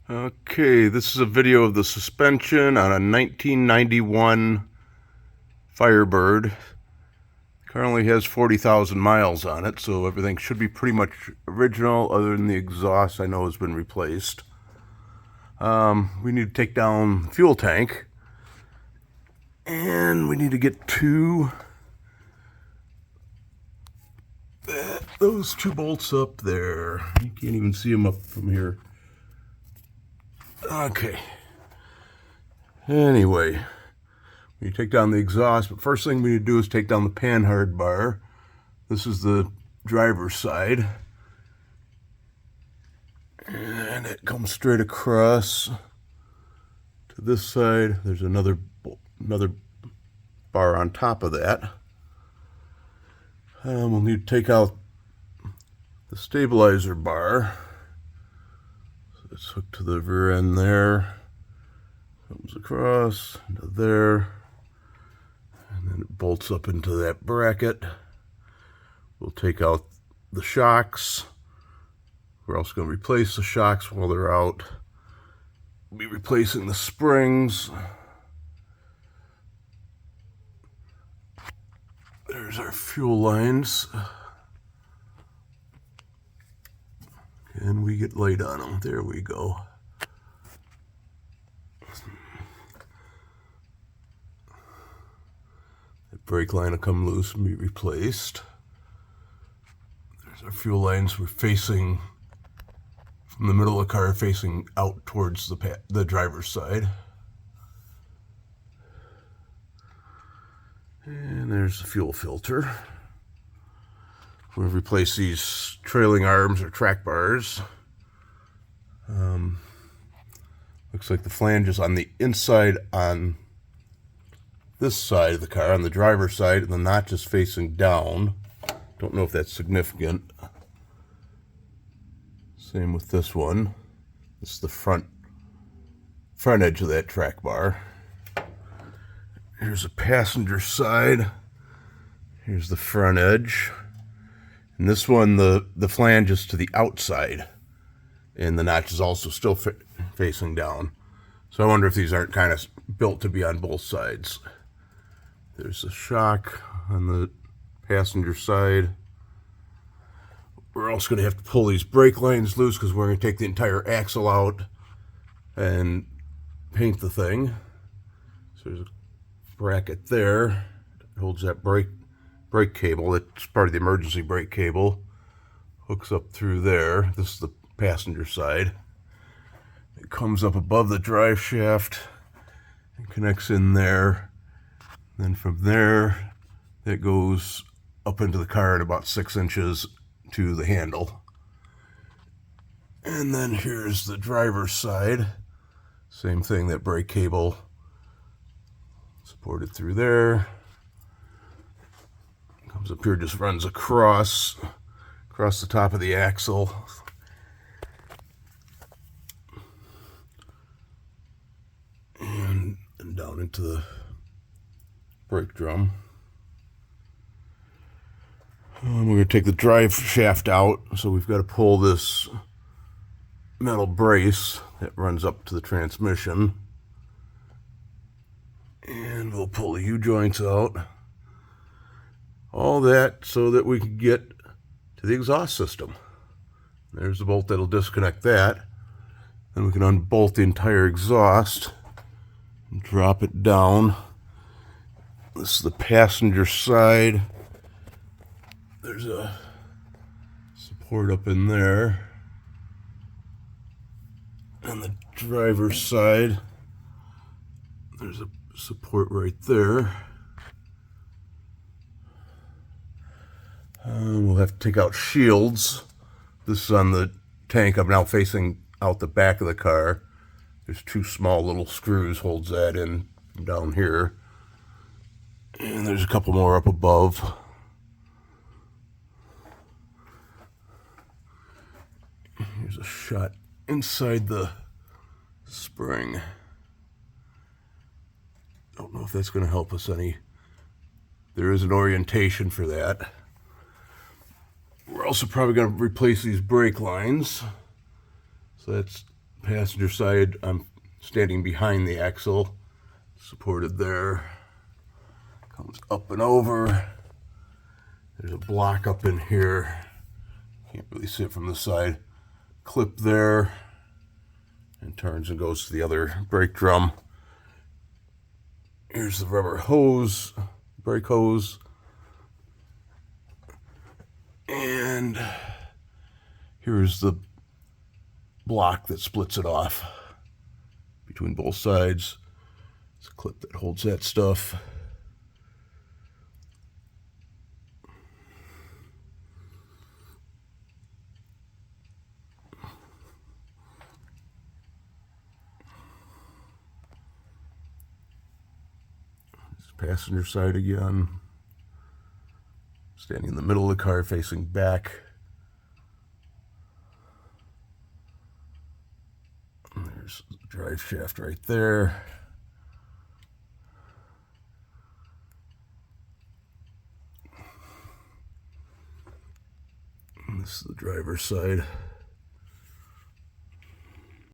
Okay, this is a video of the suspension on a 1991 Firebird. Currently has 40,000 miles on it, so everything should be pretty much original other than the exhaust I know has been replaced. We need to take down the fuel tank, and we need to get those two bolts up there. You can't even see them up from here. Okay. Anyway, we take down the exhaust, but first thing we need to do is take down the panhard bar. This is the driver's side. And it comes straight across to this side. There's another bar on top of that. We'll need to take out the stabilizer bar. So it's hooked to the rear end there. Comes across into there. And then it bolts up into that bracket. We'll take out the shocks. We're also going to replace the shocks while they're out. We'll be replacing the springs. There's our fuel lines. Can we get light on them? There we go. The brake line will come loose and be replaced. There's our fuel lines. We're facing from the middle of the car, facing out towards the driver's side. And there's the fuel filter. We'll replace these trailing arms or track bars. Looks like the flange is on the inside on this side of the car, on the driver's side, and the notch is facing down. Don't know if that's significant. Same with this one. This is the front edge of that track bar. Here's the passenger side. Here's the front edge. And this one, the flange is to the outside. And the notch is also still facing down. So I wonder if these aren't kind of built to be on both sides. There's a shock on the passenger side. We're also going to have to pull these brake lines loose because we're going to take the entire axle out and paint the thing. So there's a bracket there. It holds that brake cable. It's part of the emergency brake cable. Hooks up through there. This is the passenger side. It comes up above the drive shaft and connects in there. Then from there, it goes up into the car at about 6 inches to the handle. And then here's the driver's side. Same thing, that brake cable supported through there. Comes up here, just runs across the top of the axle. And down into the brake drum. And we're going to take the drive shaft out, so we've got to pull this metal brace that runs up to the transmission. And we'll pull the U-joints out. All that so that we can get to the exhaust system. There's the bolt that'll disconnect that. Then we can unbolt the entire exhaust and drop it down. This is the passenger side. There's a support up in there. On the driver's side, there's a support right there. We'll have to take out shields. This is on the tank. I'm now facing out the back of the car. There's two small little screws holds that in down here. And there's a couple more up above. Here's a shot inside the spring. Don't know if that's going to help us any. There is an orientation for that. We're also probably going to replace these brake lines. So that's passenger side, I'm standing behind the axle, supported there. Comes up and over. There's a block up in here. Can't really see it from the side. Clip there, and turns and goes to the other brake drum. Here's the rubber hose, brake hose. And here's the block that splits it off between both sides. It's a clip that holds that stuff. Passenger side again. Standing in the middle of the car facing back. And there's the drive shaft right there. And this is the driver's side.